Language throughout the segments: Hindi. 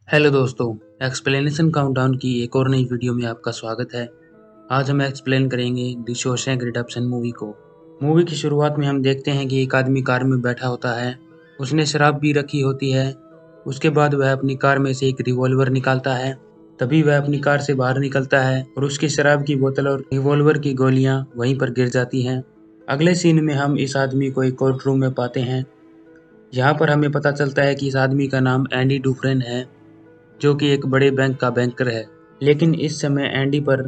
हेलो दोस्तों, एक्सप्लेनेशन काउंटडाउन की एक और नई वीडियो में आपका स्वागत है। आज हम एक्सप्लेन करेंगे द शॉशैंक रिडेम्पशन मूवी को। मूवी की शुरुआत में हम देखते हैं कि एक आदमी कार में बैठा होता है। उसने शराब भी रखी होती है। उसके बाद वह अपनी कार में से एक रिवॉल्वर निकालता है। तभी वह अपनी कार से बाहर निकलता है और उसकी शराब की बोतल और रिवॉल्वर की गोलियां वहीं पर गिर जाती हैं। अगले सीन में हम इस आदमी को एक कोर्ट रूम में पाते हैं। यहाँ पर हमें पता चलता है कि इस आदमी का नाम एंडी डुफ्रेन है, जो कि एक बड़े बैंक का बैंकर है। लेकिन इस समय एंडी पर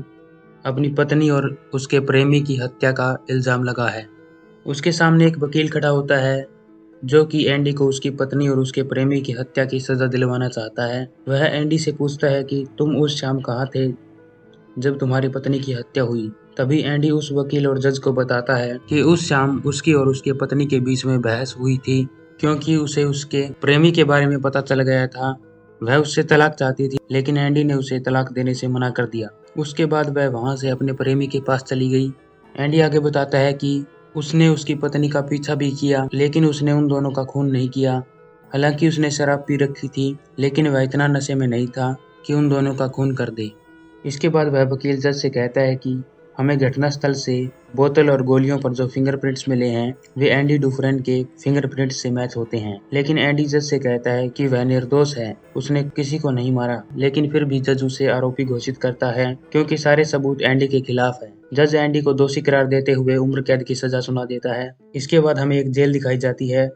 अपनी पत्नी और उसके प्रेमी की हत्या का इल्जाम लगा है। उसके सामने एक वकील खड़ा होता है, जो कि एंडी को उसकी पत्नी और उसके प्रेमी की हत्या की सजा दिलवाना चाहता है। वह एंडी से पूछता है कि तुम उस शाम कहाँ थे जब तुम्हारी पत्नी की हत्या हुई। तभी एंडी उस वकील और जज को बताता है कि उस शाम उसकी और उसके पत्नी के बीच में बहस हुई थी, क्योंकि उसे उसके प्रेमी के बारे में पता चल गया था। वह उससे तलाक चाहती थी, लेकिन एंडी ने उसे तलाक देने से मना कर दिया। उसके बाद वह वहां से अपने प्रेमी के पास चली गई। एंडी आगे बताता है कि उसने उसकी पत्नी का पीछा भी किया, लेकिन उसने उन दोनों का खून नहीं किया। हालांकि उसने शराब पी रखी थी, लेकिन वह इतना नशे में नहीं था कि उन दोनों का खून कर दे। इसके बाद वह वकील जज से कहता है कि हमें घटनास्थल से बोतल और गोलियों पर जो फिंगरप्रिंट्स मिले हैं, वे एंडी डुफ्रेन के फिंगरप्रिंट्स से मैच होते हैं। लेकिन एंडी जज से कहता है कि वह निर्दोष है, उसने किसी को नहीं मारा। लेकिन फिर भी जज उसे आरोपी घोषित करता है, क्योंकि सारे सबूत एंडी के खिलाफ है। जज एंडी को दोषी करार देते हुए उम्र कैद की सजा सुना देता है। इसके बाद हमें एक जेल दिखाई जाती है।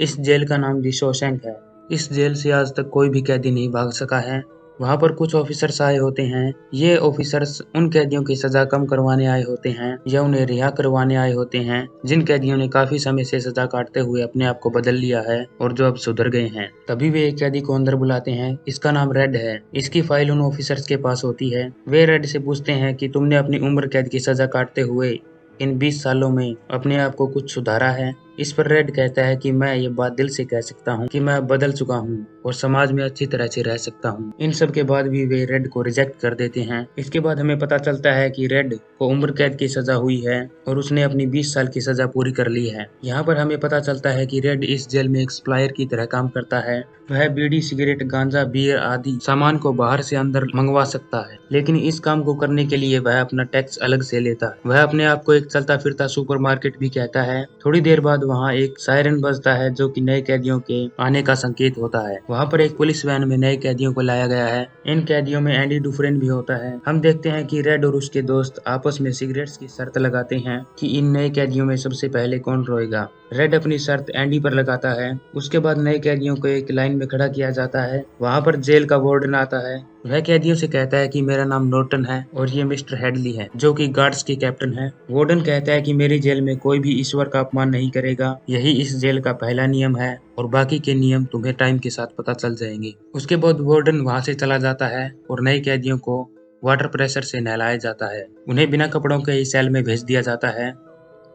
इस जेल का नाम द शॉशैंक है। इस जेल से आज तक कोई भी कैदी नहीं भाग सका है। वहाँ पर कुछ ऑफिसर्स आए होते हैं। ये ऑफिसर्स उन कैदियों की सजा कम करवाने आए होते हैं या उन्हें रिहा करवाने आए होते हैं, जिन कैदियों ने काफी समय से सजा काटते हुए अपने आप को बदल लिया है और जो अब सुधर गए हैं। तभी वे एक कैदी को अंदर बुलाते हैं। इसका नाम रेड है। इसकी फाइल उन ऑफिसर्स के पास होती है। वे रेड से पूछते हैं कि तुमने अपनी उम्र कैद की सजा काटते हुए इन 20 सालों में अपने आप को कुछ सुधारा है? इस पर रेड कहता है कि मैं ये बात दिल से कह सकता हूँ कि मैं बदल चुका हूँ और समाज में अच्छी तरह से रह सकता हूँ। इन सब के बाद भी वे रेड को रिजेक्ट कर देते हैं। इसके बाद हमें पता चलता है कि रेड को उम्र कैद की सजा हुई है और उसने अपनी 20 साल की सजा पूरी कर ली है। यहाँ पर हमें पता चलता है कि रेड इस जेल में एक सप्लायर की तरह काम करता है। वह बीड़ी, सिगरेट, गांजा, बियर आदि सामान को बाहर से अंदर मंगवा सकता है, लेकिन इस काम को करने के लिए वह अपना टैक्स अलग से लेता है। वह अपने आप को एक चलता फिरता सुपरमार्केट भी कहता है। थोड़ी देर बाद वहाँ एक सायरन बजता है, जो कि नए कैदियों के आने का संकेत होता है। वहाँ पर एक पुलिस वैन में नए कैदियों को लाया गया है। इन कैदियों में एंडी डुफ्रेन भी होता है। हम देखते हैं कि रेड और उसके दोस्त आपस में सिगरेट्स की शर्त लगाते हैं कि इन नए कैदियों में सबसे पहले कौन रोएगा। रेड अपनी शर्त एंडी पर लगाता है। उसके बाद नए कैदियों को एक लाइन में खड़ा किया जाता है। वहाँ पर जेल का वार्डन आता है। वह कैदियों से कहता है कि मेरा नाम नॉर्टन है और ये मिस्टर हेडली है, जो कि गार्ड्स की कैप्टन है। वार्डन कहता है कि मेरी जेल में कोई भी ईश्वर का अपमान नहीं करेगा। यही इस जेल का पहला नियम है और बाकी के नियम तुम्हें टाइम के साथ पता चल जाएंगे। उसके बाद वार्डन वहाँ से चला जाता है और नए कैदियों को वाटर प्रेशर से नहलाया जाता है। उन्हें बिना कपड़ों के इस सेल में भेज दिया जाता है।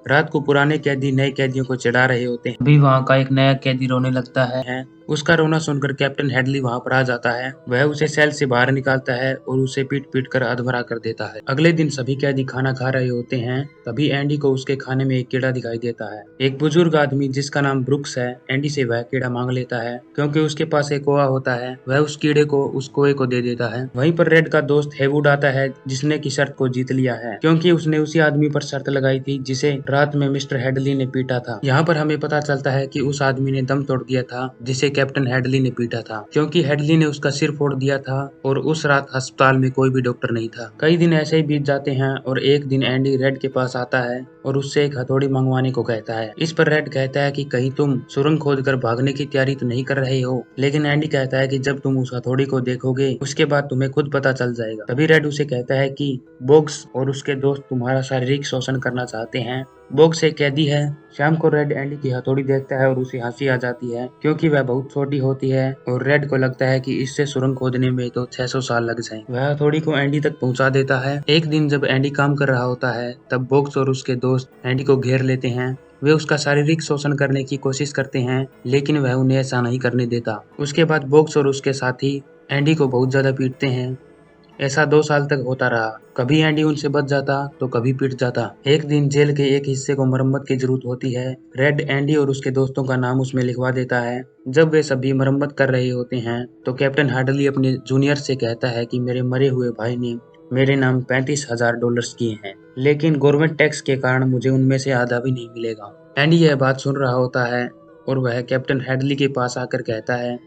रात को पुराने कैदी नए कैदियों को चिढ़ा रहे होते हैं। अभी वहाँ का एक नया कैदी रोने लगता है। उसका रोना सुनकर कैप्टन हेडली वहाँ पर आ जाता है। वह उसे सेल से बाहर निकालता है और उसे पीट पीट कर अधमरा कर देता है। अगले दिन सभी कैदी खाना खा रहे होते हैं। तभी एंडी को उसके खाने में एक कीड़ा दिखाई देता है। एक बुजुर्ग आदमी जिसका नाम ब्रुक्स है, एंडी से वह कीड़ा मांग लेता है, क्योंकि उसके पास एक कोआ होता है। वह उस कीड़े को उस कोए को दे देता है। वहीं पर रेड का दोस्त हेवुड आता है, जिसने की शर्त को जीत लिया है, क्योंकि उसने उसी आदमी पर शर्त लगाई थी जिसे रात में मिस्टर हेडली ने पीटा था। यहाँ पर हमें पता चलता है कि उस आदमी ने दम तोड़ दिया था जिसे कैप्टन हेडली ने पीटा था, क्योंकि हेडली ने उसका सिर फोड़ दिया था और उस रात अस्पताल में कोई भी डॉक्टर नहीं था। कई दिन ऐसे ही बीत जाते हैं और एक दिन एंडी रेड के पास आता है और उससे एक हथौड़ी मंगवाने को कहता है। इस पर रेड कहता है कि कहीं तुम सुरंग खोदकर भागने की तैयारी तो नहीं कर रहे हो। लेकिन एंडी कहता है कि जब तुम उस हथौड़ी को देखोगे उसके बाद तुम्हें खुद पता चल जाएगा। तभी रेड उसे कहता है कि बोग्स और उसके दोस्त तुम्हारा शारीरिक शोषण करना चाहते हैं। बोग्स एक कैदी है। शाम को रेड एंडी की हथौड़ी देखता है और उसे हंसी आ जाती है, क्योंकि वह बहुत छोटी होती है और रेड को लगता है कि इससे सुरंग खोदने में तो 600 साल लग जाएं। वह हथौड़ी को एंडी तक पहुंचा देता है। एक दिन जब एंडी काम कर रहा होता है, तब बोग्स और उसके दोस्त एंडी को घेर लेते हैं। वे उसका शारीरिक शोषण करने की कोशिश करते हैं, लेकिन वह उन्हें ऐसा नहीं करने देता। उसके बाद बोग्स और उसके साथी एंडी को बहुत ज्यादा पीटते हैं ऐसा 2 साल तक होता रहा। कभी एंडी उनसे बच जाता तो कभी पिट जाता। एक दिन जेल के एक हिस्से को मरम्मत की जरूरत होती है। रेड एंडी और उसके दोस्तों का नाम उसमें लिखवा देता है। जब वे सभी मरम्मत कर रहे होते हैं तो कैप्टन हार्डली अपने जूनियर से कहता है कि मेरे मरे हुए भाई ने मेरे नाम $35,000 किए हैं, लेकिन गवर्नमेंट टैक्स के कारण मुझे उनमें से आधा भी नहीं मिलेगा। एंडी यह बात सुन रहा होता है और वह कैप्टन हेडली के पास आकर कहता है,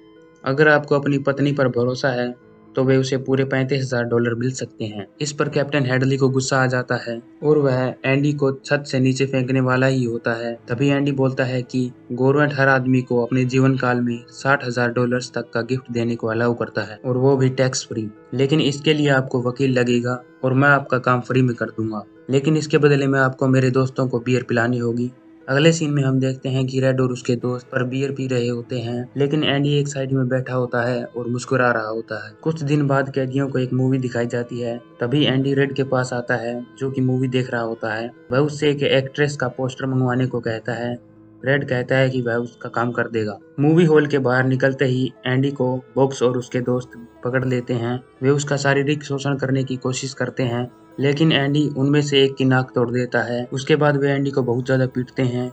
अगर आपको अपनी पत्नी पर भरोसा है तो वे उसे पूरे $35,000 मिल सकते हैं। इस पर कैप्टन हेडली को गुस्सा आ जाता है और वह एंडी को छत से नीचे फेंकने वाला ही होता है। तभी एंडी बोलता है कि गवर्नमेंट हर आदमी को अपने जीवन काल में $60,000 तक का गिफ्ट देने को अलाउ करता है, और वो भी टैक्स फ्री। लेकिन इसके लिए आपको वकील लगेगा और मैं आपका काम फ्री में कर दूंगा, लेकिन इसके बदले में आपको मेरे दोस्तों को बियर पिलानी होगी। अगले सीन में हम देखते हैं कि रेड और उसके दोस्त पर बियर पी रहे होते हैं, लेकिन एंडी एक साइड में बैठा होता है और मुस्कुरा रहा होता है। कुछ दिन बाद कैदियों को एक मूवी दिखाई जाती है। तभी एंडी रेड के पास आता है जो कि मूवी देख रहा होता है। वह उससे एक एक्ट्रेस का पोस्टर मंगवाने को कहता है। रेड कहता है कि वह उसका काम कर देगा। मूवी हॉल के बाहर निकलते ही एंडी को बॉक्स और उसके दोस्त पकड़ लेते हैं। वे उसका शारीरिक शोषण करने की कोशिश करते हैं, लेकिन एंडी उनमें से एक की नाक तोड़ देता है। उसके बाद वे एंडी को बहुत ज्यादा पीटते हैं।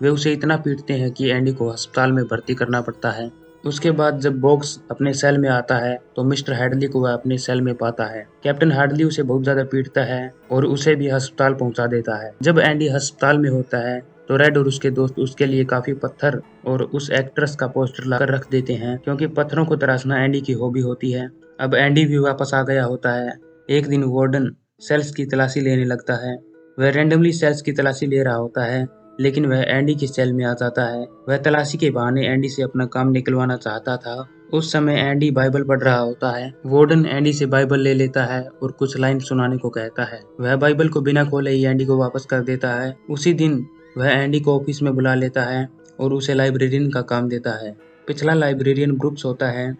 वे उसे इतना पीटते हैं कि एंडी को अस्पताल में भर्ती करना पड़ता है। उसके बाद जब बॉक्स अपने सेल में आता है तो मिस्टर हैडली को वह अपने सेल में पाता है। कैप्टन हार्डली उसे बहुत ज्यादा पीटता है और उसे भी अस्पताल पहुंचा देता है। जब एंडी अस्पताल में होता है तो रेड और उसके दोस्त उसके लिए काफी पत्थर और उस एक्ट्रेस का पोस्टर लाकर रख देते हैं, क्योंकि पत्थरों को तराशना एंडी की हॉबी होती है। अब एंडी भी वापस आ गया होता है। एक दिन वार्डन सेल्स की तलाशी लेने लगता है। वह रैंडमली सेल्स की तलाशी ले रहा होता है, लेकिन वह एंडी के सेल में आ जाता है। वह तलाशी के बहाने एंडी से अपना काम निकलवाना चाहता था। उस समय एंडी बाइबल पढ़ रहा होता है। वार्डन एंडी से बाइबल ले लेता है और कुछ लाइन सुनाने को कहता है। वह बाइबल को बिना खोले ही एंडी को वापस कर देता है। उसी दिन वह एंडी को ऑफिस में बुला लेता है और उसे लाइब्रेरियन का काम देता है। पिछला लाइब्रेरियन ब्रुक्स होता है,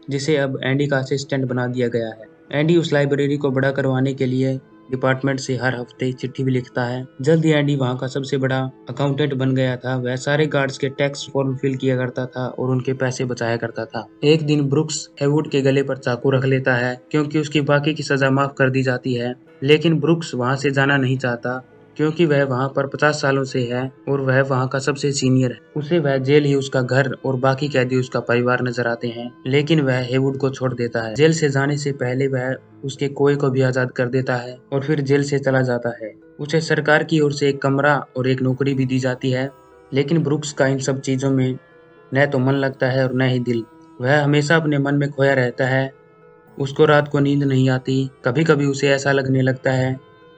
जिसे अब एंडी का असिस्टेंट बना दिया गया है। एंडी उस लाइब्रेरी को बड़ा करवाने के लिए डिपार्टमेंट से हर हफ्ते चिट्ठी भी लिखता है। जल्द ही एंडी वहाँ का सबसे बड़ा अकाउंटेंट बन गया था। वह सारे गार्ड्स के टैक्स फॉर्म फिल किया करता था और उनके पैसे बचाया करता था। एक दिन ब्रुक्स हेवुड के गले पर चाकू रख लेता है, क्योंकि उसकी बाकी की सजा माफ कर दी जाती है। लेकिन ब्रुक्स वहाँ से जाना नहीं चाहता, क्योंकि वह वहाँ पर 50 सालों से है और वह वहाँ का सबसे सीनियर है। उसे वह जेल ही उसका घर और बाकी कैदी उसका परिवार नजर आते हैं, लेकिन वह हेवुड को छोड़ देता है। जेल से जाने से पहले वह उसके कोए को भी आजाद कर देता है और फिर जेल से चला जाता है। उसे सरकार की ओर से एक कमरा और एक नौकरी भी दी जाती है, लेकिन ब्रुक्स का इन सब चीजों में न तो मन लगता है और न ही दिल। वह हमेशा अपने मन में खोया रहता है। उसको रात को नींद नहीं आती। कभी कभी उसे ऐसा लगने लगता है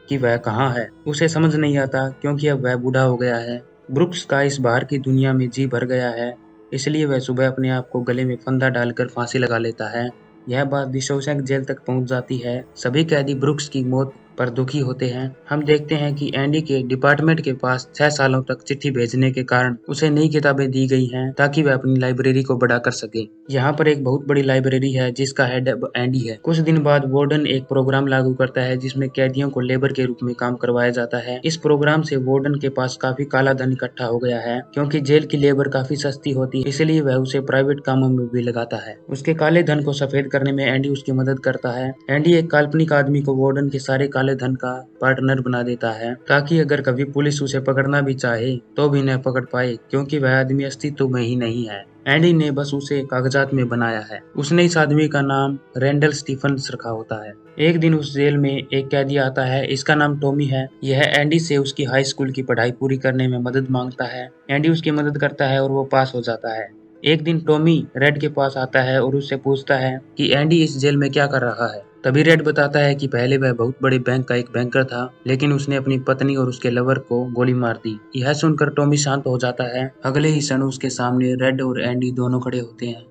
कि वह कहाँ है। उसे समझ नहीं आता, क्योंकि अब वह बूढ़ा हो गया है। ब्रुक्स का इस बाहर की दुनिया में जी भर गया है, इसलिए वह सुबह अपने आप को गले में फंदा डालकर फांसी लगा लेता है। यह बात दी शोशैंक जेल तक पहुंच जाती है। सभी कैदी ब्रुक्स की मौत पर दुखी होते हैं। हम देखते हैं कि एंडी के डिपार्टमेंट के पास 6 सालों तक चिट्ठी भेजने के कारण उसे नई किताबें दी गई हैं, ताकि वह अपनी लाइब्रेरी को बड़ा कर सके। यहाँ पर एक बहुत बड़ी लाइब्रेरी है जिसका हेड अब एंडी है। कुछ दिन बाद वार्डन एक प्रोग्राम लागू करता है जिसमें कैदियों को लेबर के रूप में काम करवाया जाता है। इस प्रोग्राम से वार्डन के पास काफी काला धन इकट्ठा हो गया है, क्योंकि जेल की लेबर काफी सस्ती होती है, इसलिए वह उसे प्राइवेट कामों में भी लगाता है। उसके काले धन को सफेद करने में एंडी उसकी मदद करता है। एंडी एक काल्पनिक आदमी को वार्डन के सारे काले धन का पार्टनर बना देता है, ताकि अगर कभी पुलिस उसे पकड़ना भी चाहे तो भी न पकड़ पाए, क्योंकि वह आदमी अस्तित्व में ही नहीं है। एंडी ने बस उसे कागजात में बनाया है। उसने इस आदमी का नाम रैंडल स्टीफन्स रखा होता है। एक दिन उस जेल में एक कैदी आता है, इसका नाम टॉमी है। यह एंडी से उसकी हाई स्कूल की पढ़ाई पूरी करने में मदद मांगता है। एंडी उसकी मदद करता है और वो पास हो जाता है। एक दिन टॉमी रेड के पास आता है और उससे पूछता है कि एंडी इस जेल में क्या कर रहा है। तभी रेड बताता है कि पहले वह बहुत बड़े बैंक का एक बैंकर था, लेकिन उसने अपनी पत्नी और उसके लवर को गोली मार दी। यह सुनकर टॉमी शांत हो जाता है। अगले ही क्षण उसके सामने रेड और एंडी दोनों खड़े होते हैं।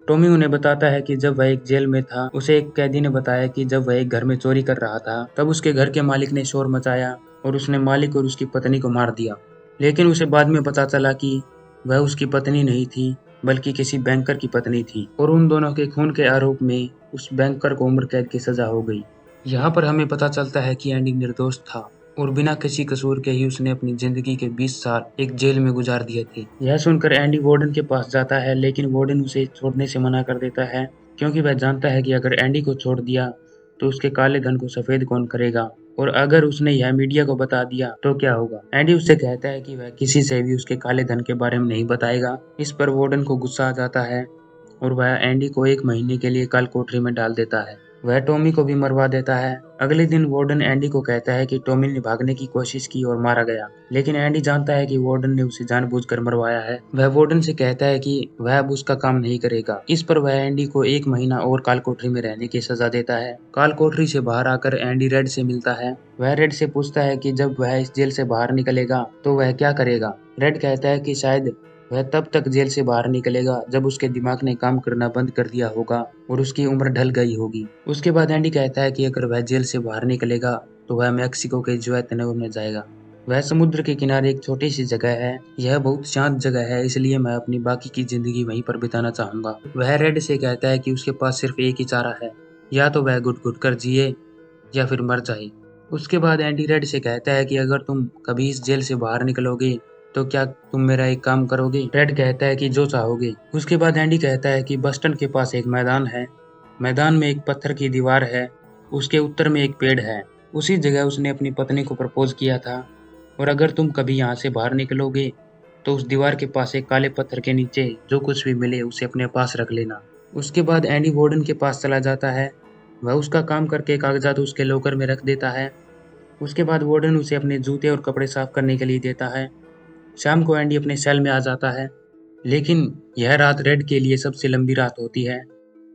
टॉमी उन्हें बताता है कि जब वह एक जेल में था, उसे एक कैदी ने बताया कि जब वह एक घर में चोरी कर रहा था, तब उसके घर के मालिक ने शोर मचाया और उसने मालिक और उसकी पत्नी को मार दिया। लेकिन उसे बाद में पता चला कि वह उसकी पत्नी नहीं थी, बल्कि किसी बैंकर की पत्नी थी, और उन दोनों के खून के आरोप में उस बैंकर को उम्र कैद की सजा हो गई। यहाँ पर हमें पता चलता है कि एंडी निर्दोष था और बिना किसी कसूर के ही उसने अपनी जिंदगी के 20 साल एक जेल में गुजार दिए थे। यह सुनकर एंडी वार्डन के पास जाता है, लेकिन वार्डन उसे छोड़ने से मना कर देता है, क्योंकि वह जानता है कि अगर एंडी को छोड़ दिया तो उसके काले धन को सफेद कौन करेगा, और अगर उसने यह मीडिया को बता दिया तो क्या होगा। एंडी उससे कहता है कि वह किसी से भी उसके काले धन के बारे में नहीं बताएगा। इस पर वार्डन को गुस्सा आ जाता है और वह एंडी को 1 महीने के लिए काल कोठरी में डाल देता है। वह टॉमी को भी मरवा देता है। अगले दिन वार्डन एंडी को कहता है कि टॉमी ने भागने की कोशिश की और मारा गया, लेकिन एंडी जानता है कि वार्डन ने उसे जानबूझकर मरवाया है। वह वार्डन से कहता है कि वह अब उसका काम नहीं करेगा। इस पर वह एंडी को 1 महीना और काल कोठरी में रहने की सजा देता है। काल कोठरी से बाहर आकर एंडी रेड से मिलता है। वह रेड से पूछता है कि जब वह इस जेल से बाहर निकलेगा तो वह क्या करेगा। रेड कहता है कि शायद वह तब तक जेल से बाहर निकलेगा जब उसके दिमाग ने काम करना बंद कर दिया होगा और उसकी उम्र ढल गई होगी। उसके बाद एंडी कहता है कि अगर वह जेल से बाहर निकलेगा तो वह मैक्सिको के जुआर्तेनो में जाएगा। वह समुद्र के किनारे एक छोटी सी जगह है। यह बहुत शांत जगह है, इसलिए मैं अपनी बाकी की जिंदगी वहीं पर बिताना चाहूंगा। वह रेड से कहता है कि उसके पास सिर्फ एक ही चारा है, या तो वह घुट घुट कर जिए या फिर मर जाए। उसके बाद एंडी रेड से कहता है कि अगर तुम कभी इस जेल से बाहर निकलोगे तो क्या तुम मेरा एक काम करोगे। रेड कहता है कि जो चाहोगे। उसके बाद एंडी कहता है कि बस्टन के पास एक मैदान है। मैदान में एक पत्थर की दीवार है, उसके उत्तर में एक पेड़ है। उसी जगह उसने अपनी पत्नी को प्रपोज किया था, और अगर तुम कभी यहाँ से बाहर निकलोगे तो उस दीवार के पास एक काले पत्थर के नीचे जो कुछ भी मिले उसे अपने पास रख लेना। उसके बाद एंडी वार्डन के पास चला जाता है। वह उसका काम करके कागजात उसके लॉकर में रख देता है। उसके बाद वार्डन उसे अपने जूते और कपड़े साफ करने के लिए देता है। शाम को एंडी अपने सेल में आ जाता है, लेकिन यह रात रेड के लिए सबसे लंबी रात होती है,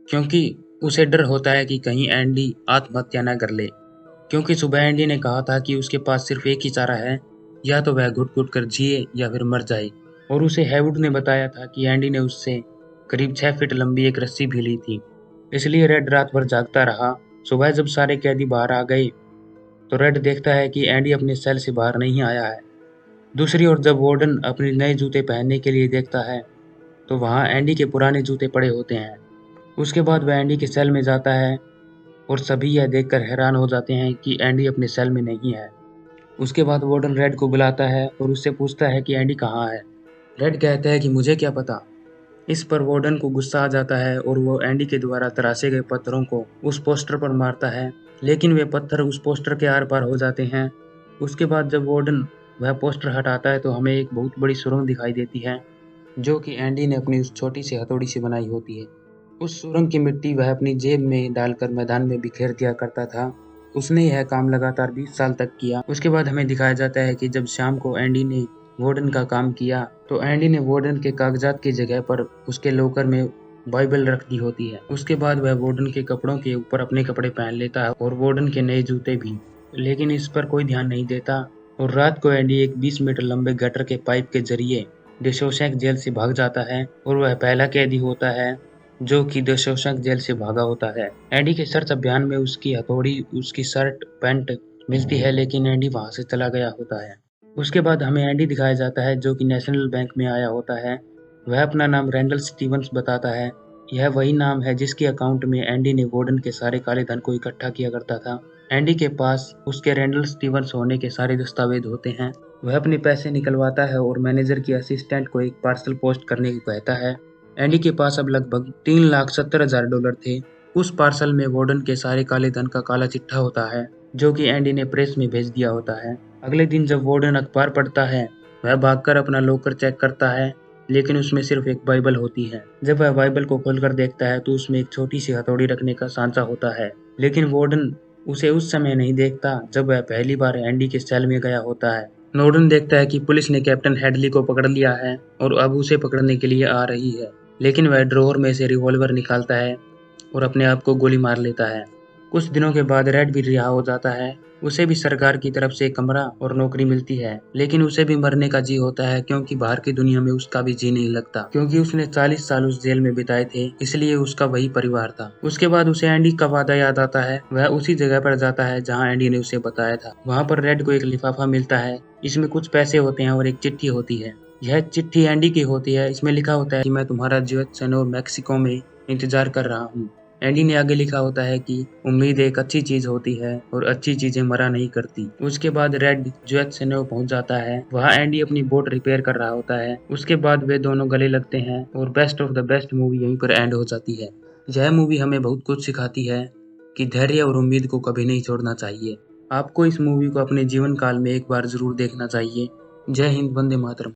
क्योंकि उसे डर होता है कि कहीं एंडी आत्महत्या न कर ले। क्योंकि सुबह एंडी ने कहा था कि उसके पास सिर्फ एक ही चारा है, या तो वह घुट घुट कर जिए या फिर मर जाए। और उसे हैवुड ने बताया था कि एंडी ने उससे करीब 6 फीट लंबी एक रस्सी भी ली थी। इसलिए रेड रात भर जागता रहा। सुबह जब सारे कैदी बाहर आ गए तो रेड देखता है कि एंडी अपने सेल से बाहर नहीं आया है। दूसरी ओर जब वार्डन अपने नए जूते पहनने के लिए देखता है तो वहाँ एंडी के पुराने जूते पड़े होते हैं। उसके बाद वह एंडी के सेल में जाता है और सभी यह देखकर हैरान हो जाते हैं कि एंडी अपने सेल में नहीं है। उसके बाद वार्डन रेड को बुलाता है और उससे पूछता है कि एंडी कहाँ है। रेड कहता है कि मुझे क्या पता। इस पर वार्डन को गुस्सा आ जाता है और वो एंडी के द्वारा तराशे गए पत्थरों को उस पोस्टर पर मारता है, लेकिन वे पत्थर उस पोस्टर के आर पार हो जाते हैं। उसके बाद जब वार्डन वह पोस्टर हटाता है तो हमें एक बहुत बड़ी सुरंग दिखाई देती है, जो कि एंडी ने अपनी उस छोटी सी हथौड़ी से बनाई होती है। उस सुरंग की मिट्टी वह अपनी जेब में डालकर मैदान में बिखेर दिया करता था। उसने यह काम लगातार 20 साल तक किया। उसके बाद हमें दिखाया जाता है कि जब शाम को एंडी ने वार्डन का काम किया तो एंडी ने वार्डन के कागजात की जगह पर उसके लॉकर में बाइबल रख दी होती है। उसके बाद वह वार्डन के कपड़ों के ऊपर अपने कपड़े पहन लेता है और वार्डन के नए जूते भी, लेकिन इस पर कोई ध्यान नहीं देता। और रात को एंडी एक 20 मीटर लंबे गटर के पाइप के जरिए डेशोशैंक जेल से भाग जाता है और वह पहला कैदी होता है जो कि डेशोशैंक जेल से भागा होता है। एंडी के सर्च अभियान में उसकी हथौड़ी, उसकी शर्ट, पैंट मिलती है, लेकिन एंडी वहां से चला गया होता है। उसके बाद हमें एंडी दिखाया जाता है जो कि नेशनल बैंक में आया होता है। वह अपना नाम रैंडल स्टीवंस बताता है। यह वही नाम है जिसके अकाउंट में एंडी ने वार्डन के सारे काले धन को इकट्ठा किया करता था। एंडी के पास उसके रैंडल स्टीवंस होने के सारे दस्तावेज होते हैं। वह अपने पैसे निकलवाता है और मैनेजर की असिस्टेंट को एक पार्सल पोस्ट करने को कहता है। एंडी के पास अब लगभग $3,70,000 थे। उस पार्सल में वार्डन के सारे काले धन का काला चिट्ठा होता है, जो कि एंडी ने प्रेस में भेज दिया होता है। अगले दिन जब वार्डन अखबार पढ़ता है, वह भागकर अपना लॉकर चेक करता है, लेकिन उसमें सिर्फ एक बाइबल होती है। जब वह बाइबल को खोलकर देखता है तो उसमें एक छोटी सी हथौड़ी रखने का सांचा होता है, लेकिन वार्डन उसे उस समय नहीं देखता जब वह पहली बार एंडी के सेल में गया होता है। वार्डन देखता है कि पुलिस ने कैप्टन हेडली को पकड़ लिया है और अब उसे पकड़ने के लिए आ रही है, लेकिन वह ड्रॉअर में से रिवॉल्वर निकालता है और अपने आप को गोली मार लेता है। कुछ दिनों के बाद रेड भी रिहा हो जाता है। उसे भी सरकार की तरफ से कमरा और नौकरी मिलती है, लेकिन उसे भी मरने का जी होता है, क्योंकि बाहर की दुनिया में उसका भी जी नहीं लगता। क्योंकि उसने 40 साल उस जेल में बिताए थे, इसलिए उसका वही परिवार था। उसके बाद उसे एंडी का वादा याद आता है। वह उसी जगह पर जाता है जहाँ एंडी ने उसे बताया था। वहाँ पर रेड को एक लिफाफा मिलता है। इसमें कुछ पैसे होते हैं और एक चिट्ठी होती है। यह चिट्ठी एंडी की होती है। इसमें लिखा होता है कि मैं तुम्हारा जुआर्तेनो मैक्सिको में इंतजार कर रहा हूँ। एंडी ने आगे लिखा होता है कि उम्मीद एक अच्छी चीज होती है और अच्छी चीजें मरा नहीं करती। उसके बाद रेड जुआर्तेनो पहुंच जाता है। वहाँ एंडी अपनी बोट रिपेयर कर रहा होता है। उसके बाद वे दोनों गले लगते हैं और best of the best movie यहीं पर एंड हो जाती है। यह मूवी हमें बहुत कुछ सिखाती है कि धैर्य और उम्मीद को कभी नहीं छोड़ना चाहिए। आपको इस मूवी को अपने जीवन काल में एक बार ज़रूर देखना चाहिए। जय हिंद, वंदे मातरम।